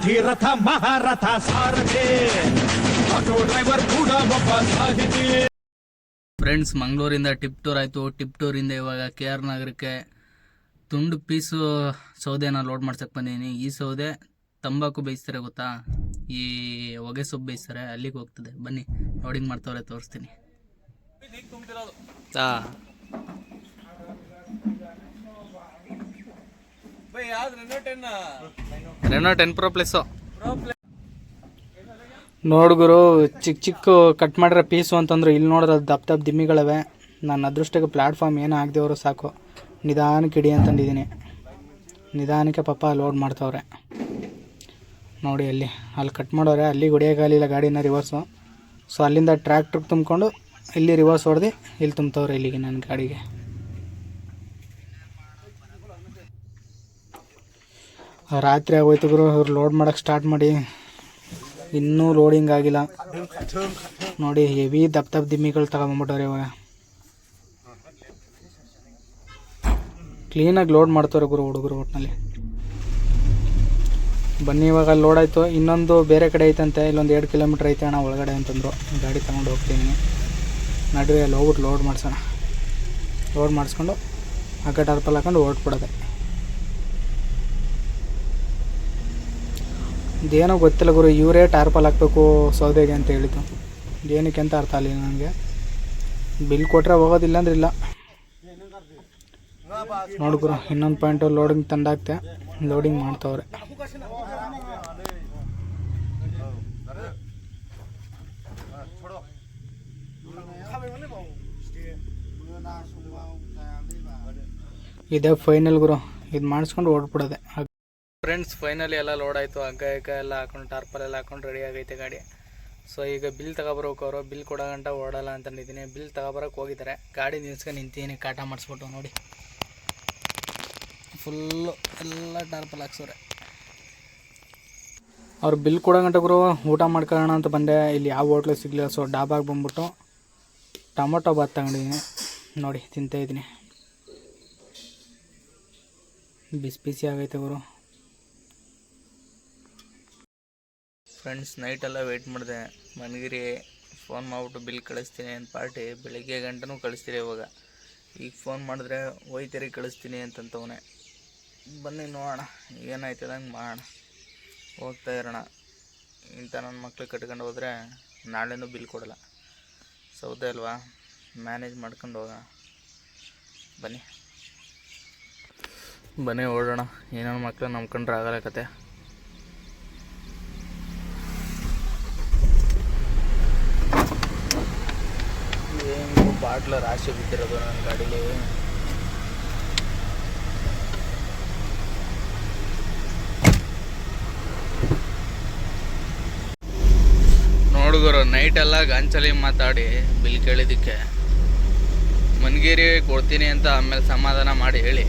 ಧೀರಥ ಮಹಾರಥ ಸಾರಥಿ auto driver ಕೂಡ ಒಬ್ಬ ಸಾಹಿತಿ. ಫ್ರೆಂಡ್ಸ್, ಮಂಗಳೂರಿಂದ ಟಿಪ್ ಟೂರ್ ಆಯಿತು. ಟಿಪ್ ಟೂರಿಂದ ಇವಾಗ KR ನಗರಕ್ಕೆ ತುಂಡು ಪೀಸು ಸೌದೆನ ಲೋಡ್ ಮಾಡ್ಸಕ್ಕೆ ಬಂದಿದ್ದೀನಿ. ಈ ಸೌದೆ ತಂಬಾಕು ಬೇಯಿಸ್ತಾರೆ ಗೊತ್ತಾ, ಈ ಹೊಗೆ ಸೊಪ್ಪು ಬೇಯಿಸ್ತಾರೆ, ಅಲ್ಲಿಗೆ ಹೋಗ್ತದೆ. ಬನ್ನಿ ಲೋಡಿಂಗ್ ಮಾಡ್ತವ್ರೆ, ತೋರಿಸ್ತೀನಿ. ರೆನೋ 10 Pro ಪ್ಲಸ್ಸು ನೋಡುಗರು. ಚಿಕ್ಕ ಚಿಕ್ಕ ಕಟ್ ಮಾಡಿರೋ ಪೀಸು ಅಂತಂದ್ರು. ಇಲ್ಲಿ ನೋಡಿದ್ರೆ ದಪ್ಪ ದಿಮ್ಮಿಗಳವೆ. ನನ್ನ ಅದೃಷ್ಟಕ್ಕೆ ಪ್ಲ್ಯಾಟ್ಫಾರ್ಮ್ ಏನೂ ಆಗದೇವರು ಸಾಕು. ನಿಧಾನಕ್ಕೆ ಇಡಿ ಅಂತಂದಿದ್ದೀನಿ. ನಿಧಾನಕ್ಕೆ ಪಾಪ ಲೋಡ್ ಮಾಡ್ತವ್ರೆ ನೋಡಿ. ಅಲ್ಲಿ ಕಟ್ ಮಾಡೋರೆ, ಅಲ್ಲಿಗೆ ಹೊಡಿಯೋಕ್ಕಾಗಲಿಲ್ಲ ಗಾಡಿನ ರಿವರ್ಸು. ಸೊ ಅಲ್ಲಿಂದ ಟ್ರ್ಯಾಕ್ಟ್ರಿಗೆ ತುಂಬಿಕೊಂಡು ಇಲ್ಲಿ ರಿವರ್ಸ್ ಹೊಡೆದು ಇಲ್ಲಿ ತುಂಬ್ತವ್ರೆ ಇಲ್ಲಿಗೆ ನನ್ನ ಗಾಡಿಗೆ. ರಾತ್ರಿ ಆಗೋಯ್ತು ಗುರು. ಇವ್ರು ಲೋಡ್ ಮಾಡೋಕ್ಕೆ ಸ್ಟಾರ್ಟ್ ಮಾಡಿ ಇನ್ನೂ ಲೋಡಿಂಗ್ ಆಗಿಲ್ಲ ನೋಡಿ. ಹೆವಿ ದಪ್ಪ ದಿಮ್ಮಿಗಳು ತಗೊಂಬಂದ್ಬಿಟ್ಟವ್ರೆ. ಇವಾಗ ಕ್ಲೀನಾಗಿ ಲೋಡ್ ಮಾಡ್ತವ್ರೆ ಗುರು ಹುಡುಗರು ಒಟ್ಟಿನಲ್ಲಿ. ಬನ್ನಿ, ಇವಾಗ ಲೋಡ್ ಆಯಿತು. ಇನ್ನೊಂದು ಬೇರೆ ಕಡೆ ಐತಂತೆ, ಇಲ್ಲೊಂದು 2 ಕಿಲೋಮೀಟ್ರ್ ಐತೆ ಅಣ್ಣ ಒಳಗಡೆ ಅಂತಂದರು. ಗಾಡಿ ತೊಗೊಂಡು ಹೋಗ್ತೀನಿ. ನಡುವೆ ಅಲ್ಲಿ ಹೋಗ್ಬಿಟ್ಟು ಲೋಡ್ ಮಾಡಿಸೋಣ. ಲೋಡ್ ಮಾಡಿಸ್ಕೊಂಡು ಹಗ್ಗ ಟಾರ್ಪಲ್ ಹಾಕೊಂಡು ಹೊರಟ್ಬಿಡೋದೆ. ಇದೇನೋ ಗೊತ್ತಿಲ್ಲ ಗುರು, ಇವರೇ ಟಾರ್ಪಲ್ ಹಾಕಬೇಕು ಸೌದೆಗೆ ಅಂತ ಹೇಳಿದ್ದು. ಏನಕ್ಕೆ ಅಂತ ಅರ್ಥ ಆಗಲಿಲ್ಲ ನನಗೆ. ಬಿಲ್ ಕೊಟ್ಟರೆ ಹೋಗೋದಿಲ್ಲ ಅಂದ್ರೆ ಇಲ್ಲ. ನೋಡಿ ಗುರು, ಇನ್ನೊಂದು ಪಾಯಿಂಟು ಲೋಡಿಂಗ್ ತಂದಾಕ್ತೆ. ಲೋಡಿಂಗ್ ಮಾಡ್ತವ್ರೆ. ಇದೇ ಫೈನಲ್ ಗುರು. ಇದು ಮಾಡಿಸ್ಕೊಂಡು ಓಡ್ಬಿಡೋದೆ. ಫ್ರೆಂಡ್ಸ್, ಫೈನಲಿ ಎಲ್ಲ ಲೋಡ್ ಆಯಿತು. ಹಗ್ಗ ಎಲ್ಲ ಹಾಕೊಂಡು ಟಾರ್ಪಲ್ ಎಲ್ಲ ಹಾಕೊಂಡು ರೆಡಿ ಆಗೈತೆ ಗಾಡಿ. ಸೊ ಈಗ ಬಿಲ್ ತಗೊಬರೋಕೆ ಅವರು ಬಿಲ್ ಕೊಡೋ ಗಂಟ ಓಡಲ್ಲ ಅಂತಂದಿದ್ದೀನಿ. ಬಿಲ್ ತಗೊಬರೋಕೆ ಹೋಗಿದ್ದಾರೆ. ಗಾಡಿ ನಿಲ್ಸ್ಕೊಂಡು ನಿಂತೀನಿ, ಕಾಟ ಮಾಡಿಸ್ಬಿಟ್ಟು ನೋಡಿ. ಫುಲ್ಲು ಎಲ್ಲ ಟಾರ್ಪಲ್ ಹಾಕ್ಸೋರೆ. ಅವ್ರು ಬಿಲ್ ಕೊಡೋ ಗಂಟ ಗುರು ಊಟ ಮಾಡ್ಕೊಳ್ಳೋಣ ಅಂತ ಬಂದೆ. ಇಲ್ಲಿ ಯಾವ ಹೋಟ್ಲು ಸಿಗಲಿಲ್ಲ. ಸೊ ಡಾಬಾಗೆ ಬಂದ್ಬಿಟ್ಟು ಟೊಮೊಟೊ ಬಾತ್ ತಗೊಂಡಿದ್ದೀನಿ ನೋಡಿ, ತಿಂತಾಯಿದ್ದೀನಿ. ಬಿಸಿ ಆಗೈತೆ ಗುರು. ಫ್ರೆಂಡ್ಸ್, ನೈಟೆಲ್ಲ ವೆಯ್ಟ್ ಮಾಡಿದೆ. ಮನಗಿರಿ ಫೋನ್ ಮಾಡಿಬಿಟ್ಟು ಬಿಲ್ ಕಳಿಸ್ತೀನಿ ಅಂತ ಪಾರ್ಟಿ ಬೆಳಿಗ್ಗೆ ಗಂಟನೂ ಕಳಿಸ್ತೀರಿ. ಇವಾಗ ಈಗ ಫೋನ್ ಮಾಡಿದ್ರೆ ಒಯ್ತೀರಿ ಕಳಿಸ್ತೀನಿ ಅಂತಂತವನೆ. ಬನ್ನಿ ನೋಡೋಣ ಏನಾಯ್ತದ ಹಂಗೆ ಮಾಡೋಣ. ಹೋಗ್ತಾ ಇರೋಣ. ಇಂಥ ನನ್ನ ಮಕ್ಳಿಗೆ ಕಟ್ಕೊಂಡು ಹೋದರೆ ನಾಳೆನೂ ಬಿಲ್ ಕೊಡಲ್ಲ. ಸೌದೆ ಅಲ್ವಾ, ಮ್ಯಾನೇಜ್ ಮಾಡ್ಕೊಂಡು ಹೋಗೋಣ. ಬನ್ನಿ ಓಡೋಣ. ಏನೋ ಮಕ್ಳು ನಂಬ್ಕೊಂಡ್ರೆ ಆಗಲ್ಲ ಕತೆ. ಏನು ಬಾಟ್ಲ ರಾಶಿ ಬಿದ್ದಿರೋದು ನನ್ನ ಗಾಡೀಲಿ. ನೋಡುಗರು, ನೈಟೆಲ್ಲ ಗಾಂಚಲಿ ಮಾತಾಡಿ ಬಿಲ್ ಕೇಳಿದ್ದಕ್ಕೆ ಮನ್ಗೇರಿ ಕೊಡ್ತೀನಿ ಅಂತ ಆಮೇಲೆ ಸಮಾಧಾನ ಮಾಡಿ ಹೇಳಿ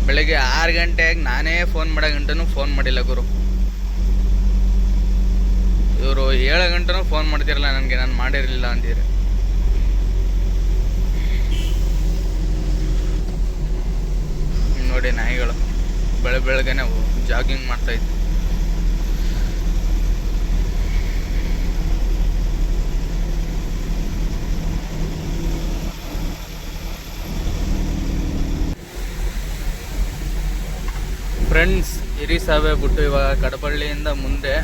ಬೆಳಗ್ಗೆ 6 ಗಂಟೆಗೆ ನಾನೇ ಫೋನ್ ಮಾಡೋ ಗಂಟನೂ ಫೋನ್ ಮಾಡಿಲ್ಲ ಗುರು. ಇವರು 7 ಗಂಟೆನೂ ಫೋನ್ ಮಾಡ್ತಿರಲ್ಲ ನನಗೆ, ನಾನು ಮಾಡಿರಲಿಲ್ಲ ಅಂತಿದ್ರೆ. ನೋಡಿ ನಾಯಿಗಳು ಬೆಳಗ್ಗೆನೆ ಜಾಗಿಂಗ್ ಮಾಡ್ತಾಯಿತ್ತು. ಫ್ರೆಂಡ್ಸ್, ಹಿರಿಸಾವೆ ಬಿಟ್ಟು ಇವಾಗ ಕಡಬಳ್ಳಿಯಿಂದ ಮುಂದೆ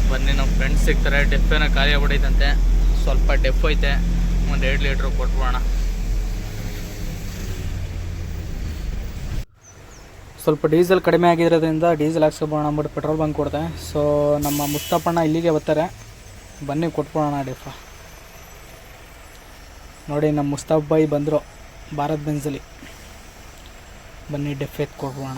ಬನ್ನಿ, ನಮ್ಮ ಫ್ರೆಂಡ್ಸ್ ಸಿಗ್ತಾರೆ. ಡೆಫೇನ ಖಾಲಿ ಆಗ್ಬಿಟ್ಟೈತಂತೆ. ಸ್ವಲ್ಪ ಡೆಫ್ ಐತೆ, ಒಂದು 2 ಲೀಟ್ರ್ ಕೊಟ್ಬಿಡೋಣ. ಸ್ವಲ್ಪ ಡೀಸೆಲ್ ಕಡಿಮೆ ಆಗಿರೋದ್ರಿಂದ ಡೀಸೆಲ್ ಹಾಕ್ಸ್ಕೊಬೋಣ ಅಂದ್ಬಿಟ್ಟು ಪೆಟ್ರೋಲ್ ಬಂಕ್ ಕೊಡ್ದೆ. ಸೊ ನಮ್ಮ ಮುಸ್ತಫಣ್ಣ ಇಲ್ಲಿಗೆ ಬರ್ತಾರೆ, ಬನ್ನಿ ಕೊಟ್ಬಿಡೋಣ ಡೆಫ. ನೋಡಿ ನಮ್ಮ ಮುಸ್ತಫ್ ಬಾಯ್ ಬಂದರು ಭಾರತ್ ಬೆಂಜಲ್ಲಿ, ಬನ್ನಿ ಡೆಫ್ ಎತ್ತು ಕೊಟ್ಬಿಡೋಣ.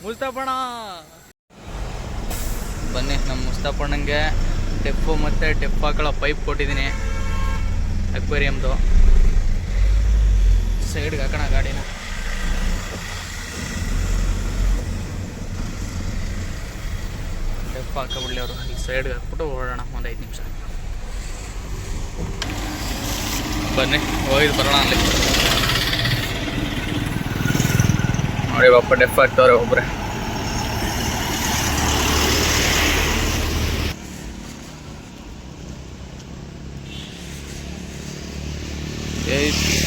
ಮುಸ್ತಫಣ್ಣ ಬನ್ನಿ, ನಮ್ಮ ಮುಸ್ತಫಣ್ಣಂಗೆ ಡೆಪ್ಪು ಮತ್ತು ಡೆಪ್ ಹಾಕೊಳ್ಳೋ ಪೈಪ್ ಕೊಟ್ಟಿದ್ದೀನಿ ಅಕ್ವೇರಿಯಮ್ದು. ಸೈಡ್ಗೆ ಹಾಕೋಣ ಗಾಡಿನ. ಡೆಪ್ ಹಾಕೊಬಿಡ್ಲಿ ಅವರು, ಈ ಸೈಡ್ಗೆ ಹಾಕ್ಬಿಟ್ಟು ಓಡೋಣ ಒಂದು 5 ನಿಮಿಷ. ಬನ್ನಿ ಹೋಗಿದ್ದು ಬರೋಣ ಅಲ್ಲಿ. ನೋಡಿ ಪಾಪ ಡೆಪ್ ಹಾಕ್ತವ್ರೆ ಒಬ್ಬರೇ.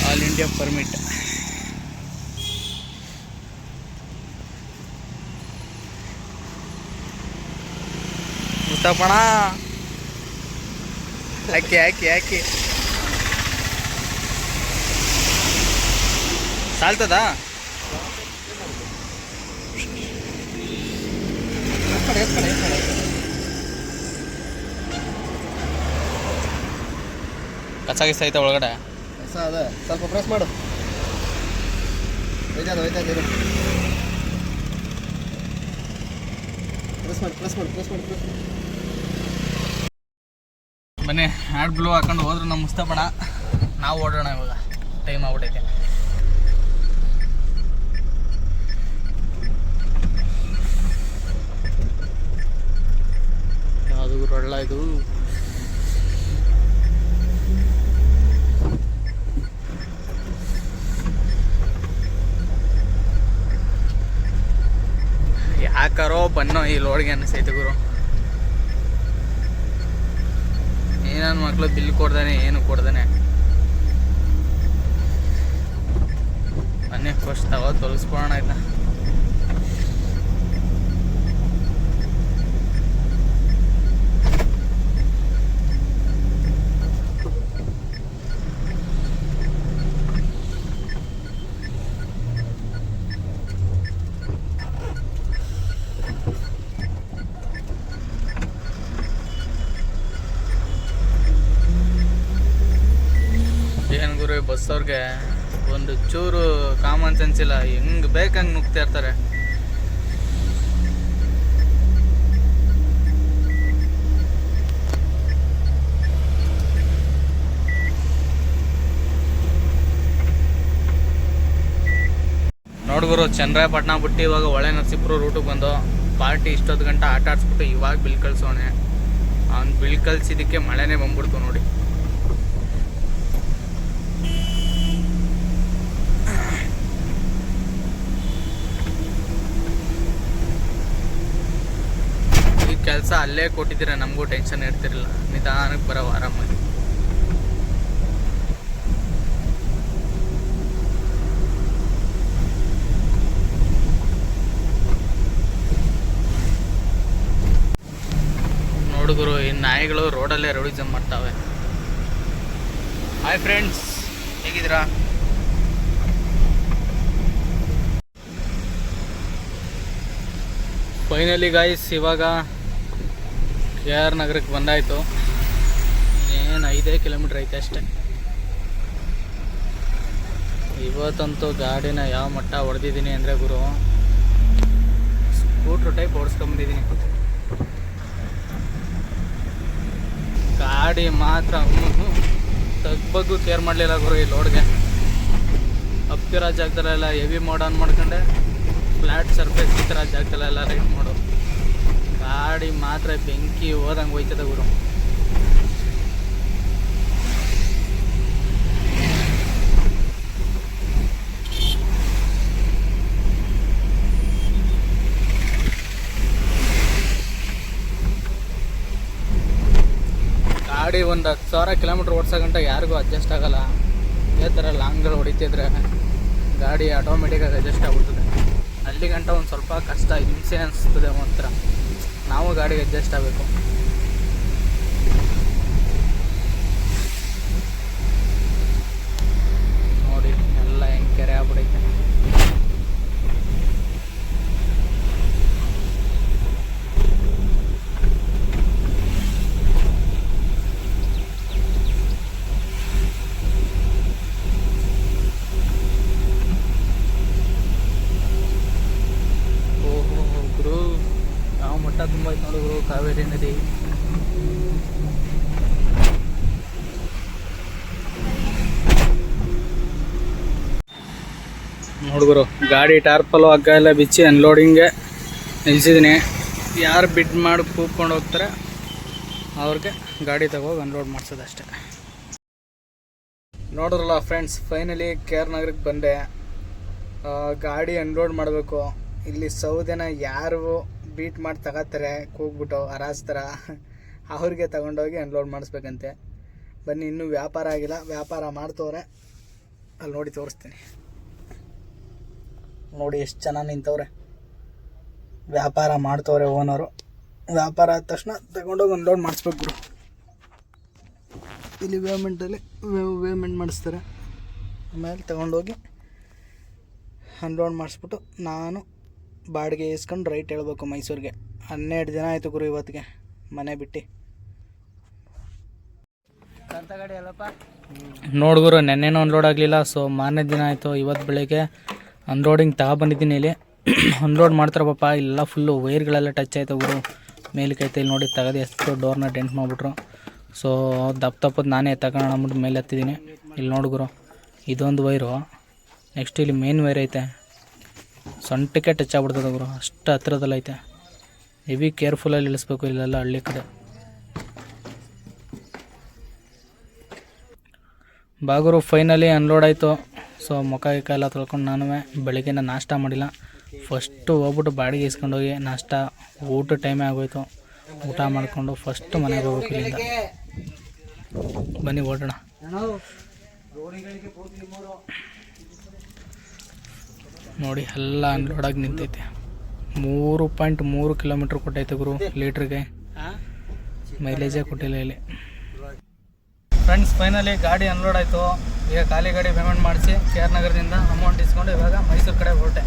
All India permit. ಮುಸ್ತಫಣ್ಣ ಹಾಕಿ ಹಾಕಿ ಹಾಕಿ ಸಾಲ್ತದಾ? ಕಸ ಗಿಸ ಐತೆ ಒಳಗಡೆ? ಅದ ಸ್ವಲ್ಪ ಪ್ರೆಸ್ ಮಾಡು. ಬನ್ನಿ ಹ್ಯಾಂಡ್ ಬ್ಲೂ ಹಾಕೊಂಡು ಹೋದ್ರು ನಮ್ಮ ಮುಸ್ತಫಣ್ಣ. ನಾವು ಓಡೋಣ ಇವಾಗ, ಟೈಮ್ ಆಗ್ಬಿಟ್ಟೈತೆ. ಯಾವುದು ರೊಳ್ಳ ಇದು? ಯಾಕಾರೋ ಬನ್ನೋ ಈ ಲೋಡ್ಗೆ ಅನಿಸೈತೆ ಗುರು. ನನ್ನ ಮಕ್ಕಳು ಬಿಲ್ ಕೊಡ್ದಾನೆ, ಏನು ಕೊಡ್ದಾನೆ. ಬನ್ನಿ ಫಸ್ಟ್ ತೊಲಸ್ಕೊಳ್ಳೋಣ ಆಯ್ತಾ. ಏನು ಗುರು ಬಸ್ ಅವ್ರಿಗೆ ಒಂದು ಚೂರು ಕಾಮನ್ ಸೆನ್ಸ್ ಇಲ್ಲ, ಹೆಂಗೆ ಬೇಕಂಗೆ ನುಗ್ತಾ ಇರ್ತಾರೆ. ನೋಡ್ಗುರು ಚನ್ನರಾಯಪಟ್ಟಣ ಬಿಟ್ಟು ಇವಾಗ ಹೊಳೆ ನರಸೀಪುರ ರೂಟಿಗೆ ಬಂದು ಪಾರ್ಟಿ ಇಷ್ಟೊತ್ತು ಗಂಟೆ ಆಟ ಆಡಿಸ್ಬಿಟ್ಟು ಇವಾಗ ಬಿಲ್ ಕಳ್ಸೋಣೆ. ಅವ್ನು ಬಿಲ್ ಕಳ್ಸಿದ್ದಕ್ಕೆ ಮಳೆನೇ ಬಂದ್ಬಿಡ್ತು ನೋಡಿ. ಕೆಲಸ ಅಲ್ಲೇ ಕೊಟ್ಟಿದ್ದೀರ, ನಮಗೂ ಟೆನ್ಷನ್ ಇರ್ತಿರಲಿಲ್ಲ, ನಿಧಾನಕ್ಕೆ ಬರೋ ಆರಾಮಾಗಿ. ನೋಡುಗರು ಈ ನಾಯಿಗಳು ರೋಡಲ್ಲೇ ರೌಡಿಸಮ್ ಮಾಡ್ತಾವೆ. ಹಾಯ್ ಫ್ರೆಂಡ್ಸ್, ಹೇಗಿದ್ದೀರಾ? ಫೈನಲಿ ಗಾಯ್ಸ್ ಇವಾಗ KR ನಗರಕ್ಕೆ ಬಂದಾಯಿತು. ಏನು 5 ಕಿಲೋಮೀಟ್ರ್ ಐತೆ ಅಷ್ಟೇ. ಇವತ್ತಂತೂ ಗಾಡಿನ ಯಾವ ಮಟ್ಟ ಹೊಡೆದಿದ್ದೀನಿ ಅಂದರೆ ಗುರು, ಸ್ಕೂಟ್ರ್ ಟೈಪ್ ಓಡಿಸ್ಕೊಂಬಂದಿದ್ದೀನಿ. ಗಾಡಿ ಮಾತ್ರ ತಗ್ಬಗ್ಗು ಕೇರ್ ಮಾಡಲಿಲ್ಲ ಗುರು ಈ ಲೋಡ್ಗೆ. ಹತ್ತಿರ ಜಾಗದಲ್ಲೆಲ್ಲ ಹೆವಿ ಮೋಡ್ ಆನ್ ಮಾಡ್ಕೊಂಡೆ, ಫ್ಲ್ಯಾಟ್ ಸರ್ಫೇಸ್ ಈ ಥರ ಜಾಗದಲ್ಲೆಲ್ಲ ರೈಡ್ ಮಾಡು. ಗಾಡಿ ಮಾತ್ರ ಬೆಂಕಿ ಹೋದಂಗೆ ಹೋಯ್ತದೆ ಗುರು. ಗಾಡಿ ಒಂದು 10,000 ಕಿಲೋಮೀಟ್ರ್ ಓಡಿಸೋ ಗಂಟೆ ಯಾರಿಗೂ ಅಡ್ಜಸ್ಟ್ ಆಗಲ್ಲ. ಇದೇ ಥರ ಲಾಂಗ್ಗಳು ಹೊಡಿತಿದ್ರೆ ಗಾಡಿ ಆಟೋಮೆಟಿಕಾಗಿ ಅಡ್ಜಸ್ಟ್ ಆಗ್ಬಿಡ್ತದೆ. ಅಲ್ಲಿ ಗಂಟ ಒಂದು ಸ್ವಲ್ಪ ಕಷ್ಟ ಹಿಂಸೆ ಅನಿಸ್ತದೆ ಮಾತ್ರ. ನಾವು ಗಾಡಿಗೆ ಅಡ್ಜಸ್ಟ್ ಆಗಬೇಕು. ನೋಡಿ ಎಲ್ಲ ಹೆಂಗೆ ಕೆರೆ ಆಗ್ಬಿಡೈತೆ. ಗುರು ಯಾವ ಮಟ್ಟ ತುಂಬ ಐತೆ ನೋಡಿ ಗುರು ಕಾವೇರಿ ನದಿ. ನೋಡಿದ್ರು ಗಾಡಿ ಟಾರ್ಪಲು ಹಗ್ಗ ಎಲ್ಲ ಬಿಚ್ಚಿ ಅನ್ಲೋಡಿಂಗ್ಗೆ ನಿಲ್ಸಿದ್ದೀನಿ. ಯಾರು ಬಿಡ್ ಮಾಡಿ ಕೂತ್ಕೊಂಡು ಹೋಗ್ತಾರೆ ಅವ್ರಿಗೆ ಗಾಡಿ ತಗೋಗಿ ಅನ್ಲೋಡ್ ಮಾಡಿಸೋದು ಅಷ್ಟೇ. ನೋಡಿದ್ರಲ್ಲ ಫ್ರೆಂಡ್ಸ್, ಫೈನಲಿ KR ನಗರಕ್ಕೆ ಬಂದೆ. ಗಾಡಿ ಅನ್ಲೋಡ್ ಮಾಡಬೇಕು. ಇಲ್ಲಿ ಸೌದೆನ ಯಾರು ಬೀಟ್ ಮಾಡಿ ತಗೋತಾರೆ ಕೂಗ್ಬಿಟ್ಟು ಅರಾಜ್ ಥರ, ಅವ್ರಿಗೆ ತಗೊಂಡೋಗಿ ಅನ್ಲೋಡ್ ಮಾಡಿಸ್ಬೇಕಂತೆ. ಬನ್ನಿ, ಇನ್ನೂ ವ್ಯಾಪಾರ ಆಗಿಲ್ಲ, ವ್ಯಾಪಾರ ಮಾಡ್ತವ್ರೆ, ಅಲ್ಲಿ ನೋಡಿ ತೋರಿಸ್ತೀನಿ. ನೋಡಿ ಎಷ್ಟು ಚೆನ್ನಾಗಿ ನಿಂತವ್ರೆ, ವ್ಯಾಪಾರ ಮಾಡ್ತವ್ರೆ ಓನರು. ವ್ಯಾಪಾರ ಆದ ತಕ್ಷಣ ತಗೊಂಡೋಗಿ ಅನ್ಲೋಡ್ ಮಾಡಿಸ್ಬೇಕು ಗುರು. ಇಲ್ಲಿ ವೇಮೆಂಟ್ ಮಾಡಿಸ್ತಾರೆ, ಆಮೇಲೆ ತಗೊಂಡೋಗಿ ಅನ್ಲೋಡ್ ಮಾಡಿಸ್ಬಿಟ್ಟು ನಾನು ಬಾಡಿಗೆ ಇಸ್ಕೊಂಡು ರೈಟ್ ಹೇಳ್ಬೇಕು ಮೈಸೂರಿಗೆ. 12 ದಿನ ಆಯಿತು ಗುರು ಇವತ್ತಿಗೆ ಮನೆ ಬಿಟ್ಟು. ನೋಡ್ಗುರು ನೆನ್ನೆನೂ ಅನ್ಲೋಡ್ ಆಗಲಿಲ್ಲ, ಸೊ ಮಾರನೇ ದಿನ ಆಯಿತು. ಇವತ್ತು ಬೆಳಗ್ಗೆ ಅನ್ಲೋಡಿಂಗ್ ತಗೊಬಂದಿದ್ದೀನಿ. ಇಲ್ಲಿ ಅನ್ಲೋಡ್ ಮಾಡ್ತಾರೆ ಪಾಪ. ಇಲ್ಲ ಫುಲ್ಲು ವೈರ್ಗಳೆಲ್ಲ ಟಚ್ ಆಯ್ತು ಗುರು. ಮೇಲಕ್ಕೈತೆ ಇಲ್ಲಿ ನೋಡಿ, ತೆಗೆದು ಎಷ್ಟು ಡೋರ್ನ ಡೆಂಟ್ ಮಾಡಿಬಿಟ್ರು. ಸೊ ದಪ್ಪದ ನಾನೇ ತಗೋಣ ಅಂದ್ಬಿಟ್ಟು ಮೇಲೆ ಹತ್ತಿದ್ದೀನಿ. ಇಲ್ಲಿ ನೋಡಿ ಗುರು, ಇದೊಂದು ವೈರು. ನೆಕ್ಸ್ಟ್ ಇಲ್ಲಿ ಮೇನ್ ವೈರ್ ಐತೆ, ಸೊಂಟಕ್ಕೆ ಟಚ್ ಆಗ್ಬಿಡ್ತದೆ ಗುರು, ಅಷ್ಟು ಹತ್ರದಲ್ಲಿ ಐತೆ. ಹೆವಿ ಕೇರ್ಫುಲ್ಲಲ್ಲಿ ಇಳಿಸ್ಬೇಕು ಇಲ್ಲೆಲ್ಲ ಹಳ್ಳಿ ಕಡೆ. ಬಾಗುರು ಫೈನಲಿ ಅನ್ಲೋಡ್ ಆಯಿತು. ಸೊ ಮುಖ ಎಲ್ಲ ತೊಳ್ಕೊಂಡು ನಾನು ಬೆಳಗ್ಗೆ ನಾಷ್ಟ ಮಾಡಿಲ್ಲ. ಫಸ್ಟು ಹೋಗ್ಬಿಟ್ಟು ಬಾಡಿಗೆ ಇಸ್ಕೊಂಡೋಗಿ ನಾಷ್ಟ, ಊಟ ಟೈಮೇ ಆಗೋಯ್ತು. ಊಟ ಮಾಡಿಕೊಂಡು ಫಸ್ಟು ಮನೆಗೆ ಹೋಗ್ಬೇಕು ಇಲ್ಲಿಂದ. ಬನ್ನಿ ಓಡೋಣ. ನೋಡಿ ಎಲ್ಲ ಅನ್ಲೋಡಾಗಿ ನಿಂತೈತೆ. 3.3 ಕಿಲೋಮೀಟ್ರ್ ಕೊಟ್ಟೈತೆ ಗುರು ಲೀಟ್ರಿಗೆ. ಮೈಲೇಜೇ ಕೊಟ್ಟಿಲ್ಲ ಇಲ್ಲಿ. ಫ್ರೆಂಡ್ಸ್ ಫೈನಲಿ ಗಾಡಿ ಅನ್ಲೋಡ್ ಆಯಿತು. ಈಗ ಖಾಲಿ ಗಾಡಿ ಪೇಮೆಂಟ್ ಮಾಡಿಸಿ KR ನಗರದಿಂದ ಅಮೌಂಟ್ ಇಸ್ಕೊಂಡು ಇವಾಗ ಮೈಸೂರು ಕಡೆ ಹೊರಟೆ.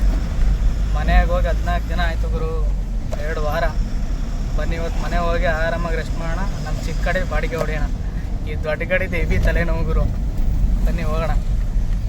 ಮನೆಗೆ ಹೋಗಿ 14 ದಿನ ಆಯಿತು ಗುರು, 2 ವಾರ. ಬನ್ನಿ ಇವತ್ತು ಮನೆಗೆ ಹೋಗಿ ಆರಾಮಾಗಿ ರೆಸ್ಟ್ ಮಾಡೋಣ. ನಮ್ಮ ಚಿಕ್ಕ ಗಾಡಿ ಬಾಡಿಗೆ ಹೊಡೆಯೋಣ. ಈ ದೊಡ್ಡ ಗಾಡಿದು ಹೆವಿ ತಲೆನೋವು ಗುರು. ಬನ್ನಿ ಹೋಗೋಣ.